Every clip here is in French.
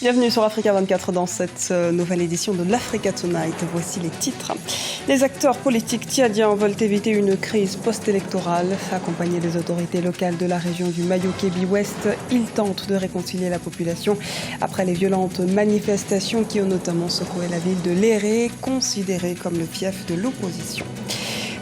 Bienvenue sur Africa 24 dans cette nouvelle édition de l'Africa Tonight. Voici les titres. Les acteurs politiques tchadiens veulent éviter une crise post-électorale. Accompagnés des autorités locales de la région du Mayo-Kébi-Ouest, ils tentent de réconcilier la population après les violentes manifestations qui ont notamment secoué la ville de Léré, considérée comme le fief de l'opposition.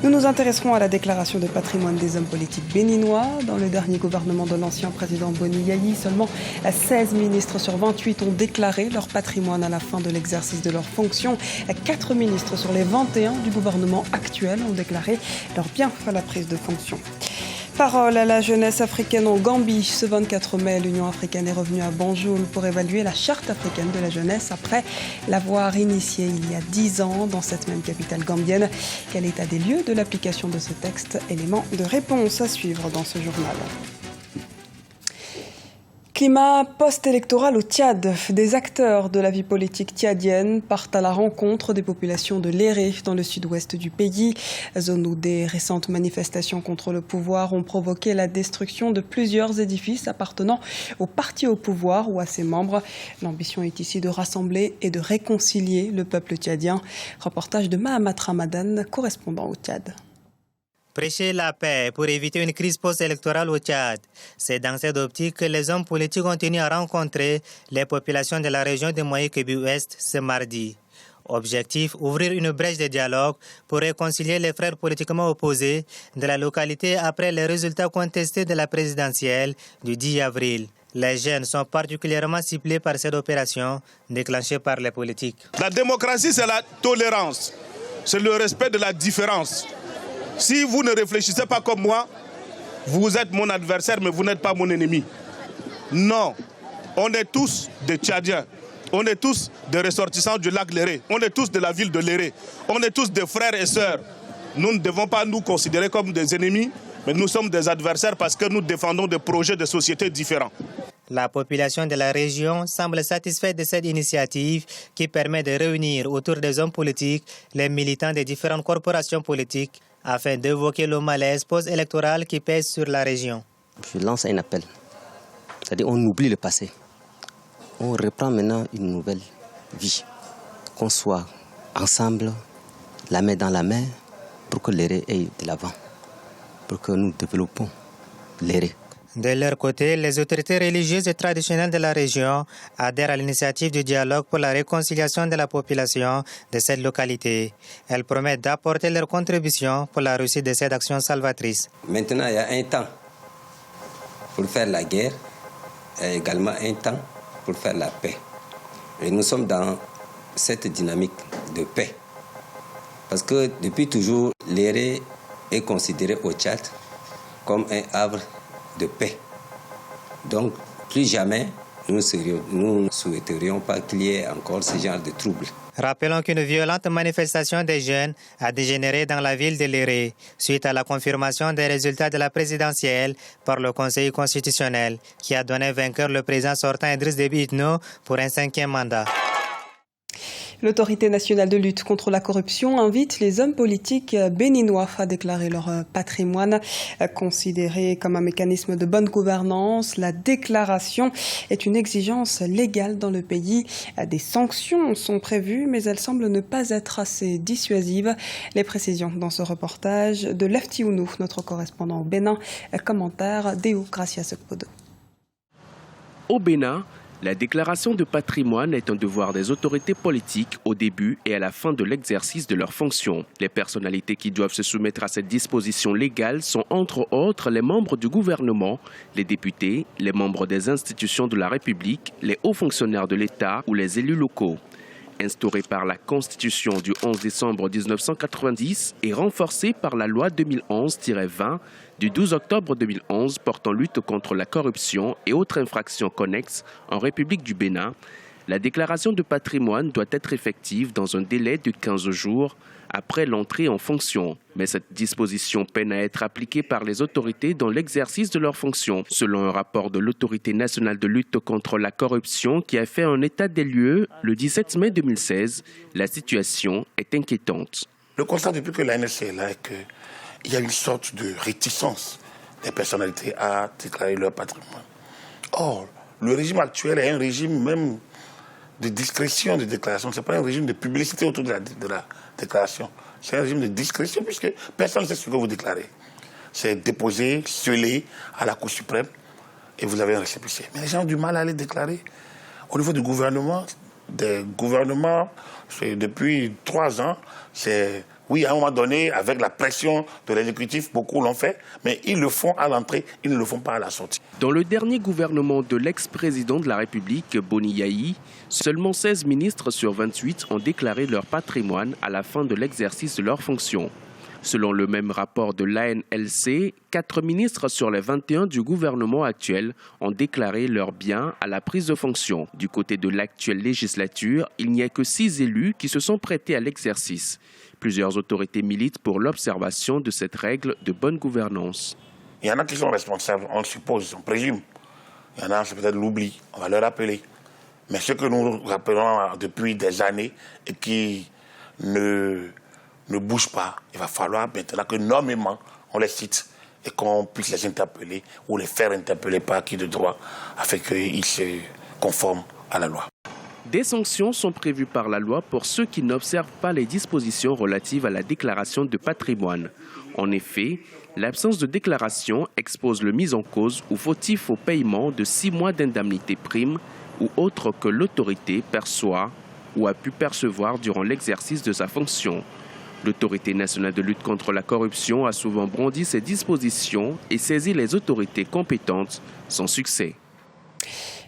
Nous nous intéresserons à la déclaration de patrimoine des hommes politiques béninois. Dans le dernier gouvernement de l'ancien président Boni Yayi, seulement 16 ministres sur 28 ont déclaré leur patrimoine à la fin de l'exercice de leurs fonctions. 4 ministres sur les 21 du gouvernement actuel ont déclaré leurs biens à la prise de fonction. Parole à la jeunesse africaine en Gambie. Ce 24 mai, l'Union africaine est revenue à Banjul pour évaluer la charte africaine de la jeunesse après l'avoir initiée il y a 10 ans dans cette même capitale gambienne. Quel état des lieux de l'application de ce texte? Élément de réponse à suivre dans ce journal. Climat post-électoral au Tchad. Des acteurs de la vie politique tchadienne partent à la rencontre des populations de Léré, dans le sud-ouest du pays. Zone où des récentes manifestations contre le pouvoir ont provoqué la destruction de plusieurs édifices appartenant au parti au pouvoir ou à ses membres. L'ambition est ici de rassembler et de réconcilier le peuple tchadien. Reportage de Mahamat Ramadan, correspondant au Tchad. Prêcher la paix pour éviter une crise post-électorale au Tchad. C'est dans cette optique que les hommes politiques ont tenu à rencontrer les populations de la région de Mayo-Kébi-Ouest ce mardi. Objectif, ouvrir une brèche de dialogue pour réconcilier les frères politiquement opposés de la localité après les résultats contestés de la présidentielle du 10 avril. Les jeunes sont particulièrement ciblés par cette opération déclenchée par les politiques. La démocratie, c'est la tolérance, c'est le respect de la différence. Si vous ne réfléchissez pas comme moi, vous êtes mon adversaire, mais vous n'êtes pas mon ennemi. Non, on est tous des Tchadiens. On est tous des ressortissants du lac Léré. On est tous de la ville de Léré. On est tous des frères et sœurs. Nous ne devons pas nous considérer comme des ennemis, mais nous sommes des adversaires parce que nous défendons des projets de société différents. La population de la région semble satisfaite de cette initiative qui permet de réunir autour des hommes politiques les militants des différentes corporations politiques afin d'évoquer le malaise post-électoral qui pèse sur la région. Je lance un appel. C'est-à-dire on oublie le passé. On reprend maintenant une nouvelle vie. Qu'on soit ensemble, la main dans la main, pour que l'Éré aille de l'avant, pour que nous développons l'Éré. De leur côté, les autorités religieuses et traditionnelles de la région adhèrent à l'initiative du dialogue pour la réconciliation de la population de cette localité. Elles promettent d'apporter leur contribution pour la réussite de cette action salvatrice. Maintenant, il y a un temps pour faire la guerre et également un temps pour faire la paix. Et nous sommes dans cette dynamique de paix. Parce que depuis toujours, l'Éré est considéré au Tchad comme un havre de paix. Donc, plus jamais, nous ne souhaiterions pas qu'il y ait encore ce genre de troubles. Rappelons qu'une violente manifestation des jeunes a dégénéré dans la ville de Léré suite à la confirmation des résultats de la présidentielle par le Conseil constitutionnel qui a donné vainqueur le président sortant Idriss Déby Itno pour un 5e mandat. L'autorité nationale de lutte contre la corruption invite les hommes politiques béninois à déclarer leur patrimoine. Considéré comme un mécanisme de bonne gouvernance, la déclaration est une exigence légale dans le pays. Des sanctions sont prévues, mais elles semblent ne pas être assez dissuasives. Les précisions dans ce reportage de Lefty Ounou, notre correspondant au Bénin. Commentaire Déo Gracias Ekpodo. Au Bénin, la déclaration de patrimoine est un devoir des autorités politiques au début et à la fin de l'exercice de leurs fonctions. Les personnalités qui doivent se soumettre à cette disposition légale sont entre autres les membres du gouvernement, les députés, les membres des institutions de la République, les hauts fonctionnaires de l'État ou les élus locaux. Instaurée par la Constitution du 11 décembre 1990 et renforcée par la loi 2011-20 du 12 octobre 2011 portant lutte contre la corruption et autres infractions connexes en République du Bénin, la déclaration de patrimoine doit être effective dans un délai de 15 jours après l'entrée en fonction. Mais cette disposition peine à être appliquée par les autorités dans l'exercice de leurs fonctions. Selon un rapport de l'Autorité nationale de lutte contre la corruption qui a fait un état des lieux le 17 mai 2016, la situation est inquiétante. Le constat depuis que l'ANSC est là est qu'il y a une sorte de réticence des personnalités à déclarer leur patrimoine. Or, le régime actuel est un régime même de discrétion de déclaration. Ce n'est pas un régime de publicité autour de la déclaration. C'est un régime de discrétion puisque personne ne sait ce que vous déclarez. C'est déposé, scellé à la Cour suprême et vous avez un récépissé. Mais les gens ont du mal à les déclarer. Au niveau du gouvernement, depuis 3 ans, c'est... Oui, à un moment donné, avec la pression de l'exécutif, beaucoup l'ont fait, mais ils le font à l'entrée, ils ne le font pas à la sortie. Dans le dernier gouvernement de l'ex-président de la République, Boni Yayi, seulement 16 ministres sur 28 ont déclaré leur patrimoine à la fin de l'exercice de leurs fonctions. Selon le même rapport de l'ANLC, 4 ministres sur les 21 du gouvernement actuel ont déclaré leurs biens à la prise de fonction. Du côté de l'actuelle législature, il n'y a que 6 élus qui se sont prêtés à l'exercice. Plusieurs autorités militent pour l'observation de cette règle de bonne gouvernance. Il y en a qui sont responsables, on le suppose, on présume. Il y en a, c'est peut-être l'oubli, on va leur rappeler. Mais ce que nous rappelons depuis des années et qui ne bougent pas, il va falloir maintenant que nommément on les cite et qu'on puisse les interpeller ou les faire interpeller par acquis de droit afin qu'ils se conforment à la loi. Des sanctions sont prévues par la loi pour ceux qui n'observent pas les dispositions relatives à la déclaration de patrimoine. En effet, l'absence de déclaration expose le mis en cause ou fautif au paiement de 6 mois d'indemnité prime ou autre que l'autorité perçoit ou a pu percevoir durant l'exercice de sa fonction. L'Autorité nationale de lutte contre la corruption a souvent brandi ces dispositions et saisi les autorités compétentes sans succès.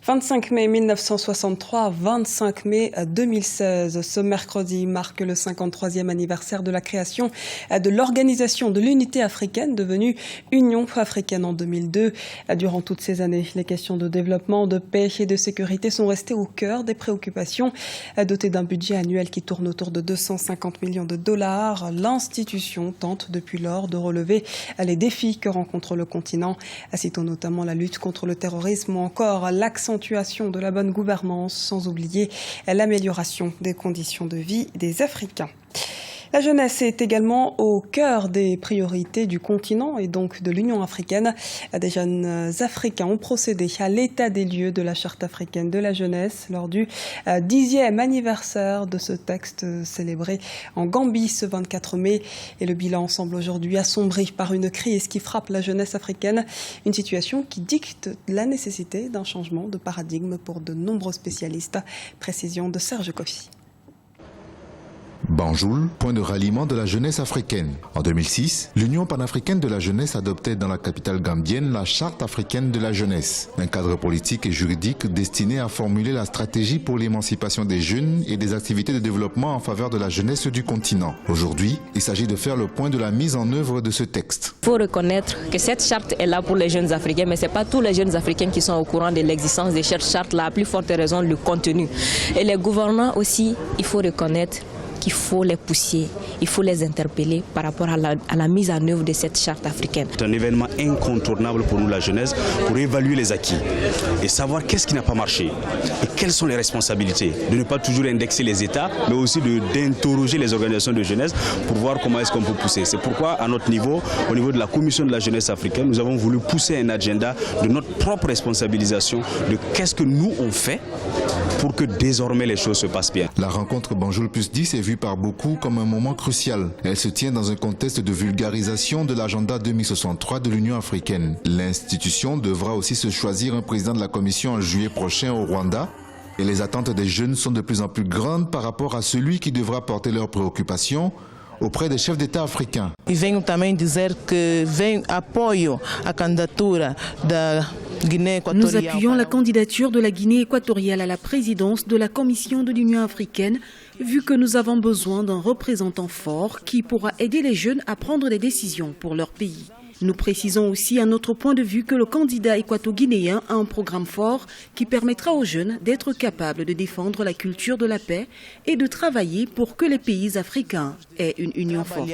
25 mai 1963, 25 mai 2016. Ce mercredi marque le 53e anniversaire de la création de l'Organisation de l'Unité africaine, devenue Union africaine en 2002. Durant toutes ces années, les questions de développement, de paix et de sécurité sont restées au cœur des préoccupations. Dotée d'un budget annuel qui tourne autour de 250 millions de dollars, l'institution tente depuis lors de relever les défis que rencontre le continent. Citons notamment la lutte contre le terrorisme ou encore l'accentuation de la bonne gouvernance, sans oublier l'amélioration des conditions de vie des Africains. La jeunesse est également au cœur des priorités du continent et donc de l'Union africaine. Des jeunes Africains ont procédé à l'état des lieux de la Charte africaine de la jeunesse lors du 10e anniversaire de ce texte célébré en Gambie ce 24 mai. Et le bilan semble aujourd'hui assombri par une crise qui frappe la jeunesse africaine. Une situation qui dicte la nécessité d'un changement de paradigme pour de nombreux spécialistes. Précision de Serge Kofi. Banjul, point de ralliement de la jeunesse africaine. En 2006, l'Union panafricaine de la jeunesse adoptait dans la capitale gambienne la Charte africaine de la jeunesse, un cadre politique et juridique destiné à formuler la stratégie pour l'émancipation des jeunes et des activités de développement en faveur de la jeunesse du continent. Aujourd'hui, il s'agit de faire le point de la mise en œuvre de ce texte. Il faut reconnaître que cette charte est là pour les jeunes Africains, mais ce n'est pas tous les jeunes Africains qui sont au courant de l'existence de cette charte-là, à plus forte raison le contenu. Et les gouvernants aussi, il faut reconnaître qu'il faut les pousser, il faut les interpeller par rapport à la mise en œuvre de cette charte africaine. C'est un événement incontournable pour nous, la jeunesse, pour évaluer les acquis et savoir qu'est-ce qui n'a pas marché et quelles sont les responsabilités. De ne pas toujours indexer les États, mais aussi d'interroger les organisations de jeunesse pour voir comment est-ce qu'on peut pousser. C'est pourquoi, à notre niveau, au niveau de la Commission de la jeunesse africaine, nous avons voulu pousser un agenda de notre propre responsabilisation, de qu'est-ce que nous on fait pour que désormais les choses se passent bien. La rencontre Banjul Plus 10 est vue par beaucoup comme un moment crucial. Elle se tient dans un contexte de vulgarisation de l'agenda 2063 de l'Union africaine. L'institution devra aussi se choisir un président de la commission en juillet prochain au Rwanda. Et les attentes des jeunes sont de plus en plus grandes par rapport à celui qui devra porter leurs préoccupations auprès des chefs d'État africains. E venho também dizer que apoio a candidatura da Guinée équatoriale. Nous appuyons la candidature de la Guinée équatoriale à la présidence de la Commission de l'Union africaine, vu que nous avons besoin d'un représentant fort qui pourra aider les jeunes à prendre des décisions pour leur pays. Nous précisons aussi à notre point de vue que le candidat équato-guinéen a un programme fort qui permettra aux jeunes d'être capables de défendre la culture de la paix et de travailler pour que les pays africains aient une union forte.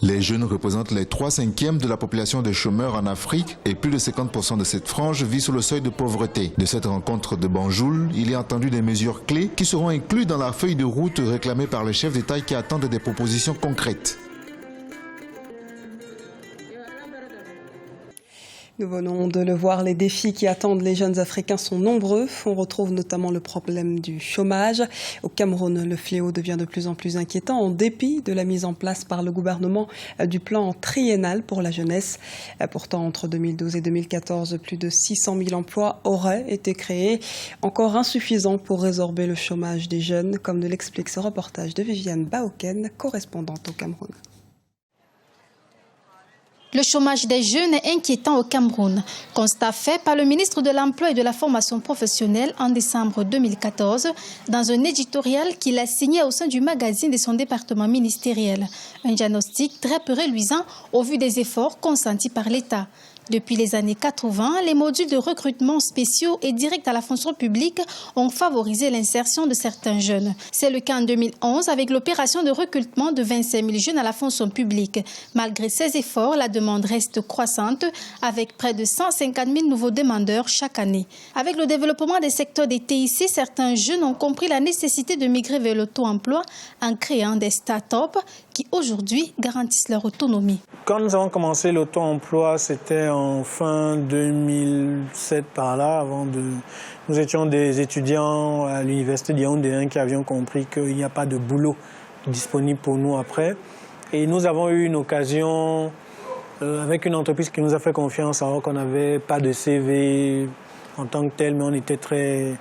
Les jeunes représentent les 3/5 de la population de chômeurs en Afrique et plus de 50% de cette frange vit sous le seuil de pauvreté. De cette rencontre de Banjul, il est entendu des mesures clés qui seront incluses dans la feuille de route réclamée par les chefs d'État qui attendent des propositions concrètes. Nous venons de le voir, les défis qui attendent les jeunes Africains sont nombreux. On retrouve notamment le problème du chômage. Au Cameroun, le fléau devient de plus en plus inquiétant en dépit de la mise en place par le gouvernement du plan triennal pour la jeunesse. Pourtant, entre 2012 et 2014, plus de 600 000 emplois auraient été créés, encore insuffisants pour résorber le chômage des jeunes, comme nous l'explique ce reportage de Viviane Baoken, correspondante au Cameroun. Le chômage des jeunes est inquiétant au Cameroun. Constat fait par le ministre de l'Emploi et de la Formation professionnelle en décembre 2014 dans un éditorial qu'il a signé au sein du magazine de son département ministériel. Un diagnostic très peu reluisant au vu des efforts consentis par l'État. Depuis les années 80, les modules de recrutement spéciaux et directs à la fonction publique ont favorisé l'insertion de certains jeunes. C'est le cas en 2011 avec l'opération de recrutement de 25 000 jeunes à la fonction publique. Malgré ces efforts, la demande reste croissante avec près de 150 000 nouveaux demandeurs chaque année. Avec le développement des secteurs des TIC, certains jeunes ont compris la nécessité de migrer vers l'auto-emploi en créant des start-up qui aujourd'hui garantissent leur autonomie. Quand nous avons commencé l'auto-emploi, c'était en fin 2007 par là. Nous étions des étudiants à l'université de Yaoundé qui avions compris qu'il n'y a pas de boulot disponible pour nous après. Et nous avons eu une occasion avec une entreprise qui nous a fait confiance alors qu'on n'avait pas de CV en tant que tel, mais on était très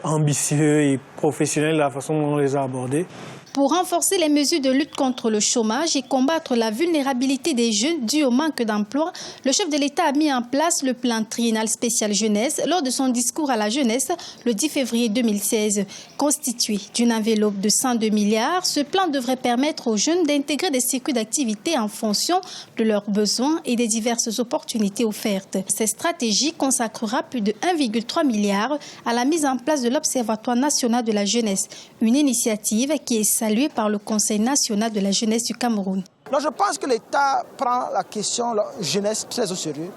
ambitieux et professionnels de la façon dont on les a abordés. Pour renforcer les mesures de lutte contre le chômage et combattre la vulnérabilité des jeunes due au manque d'emploi, le chef de l'État a mis en place le plan triennal spécial jeunesse lors de son discours à la jeunesse le 10 février 2016. Constitué d'une enveloppe de 102 milliards, ce plan devrait permettre aux jeunes d'intégrer des circuits d'activité en fonction de leurs besoins et des diverses opportunités offertes. Cette stratégie consacrera plus de 1,3 milliard à la mise en place de l'Observatoire national de la jeunesse, une initiative qui est salué par le Conseil national de la jeunesse du Cameroun. Je pense que l'État prend la question jeunesse très au sérieux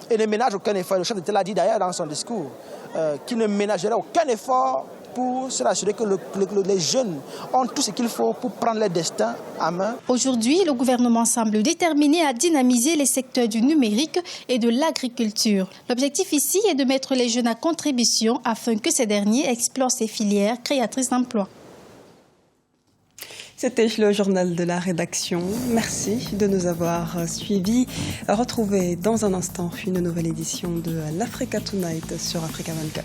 et ne ménage aucun effort. Le chef de l'État l'a dit d'ailleurs dans son discours, qu'il ne ménagerait aucun effort pour s'assurer que les jeunes ont tout ce qu'il faut pour prendre leur destin à main. Aujourd'hui, le gouvernement semble déterminé à dynamiser les secteurs du numérique et de l'agriculture. L'objectif ici est de mettre les jeunes à contribution afin que ces derniers explorent ces filières créatrices d'emplois. C'était le journal de la rédaction. Merci de nous avoir suivis. Retrouvez dans un instant une nouvelle édition de l'Africa Tonight sur Africa 24.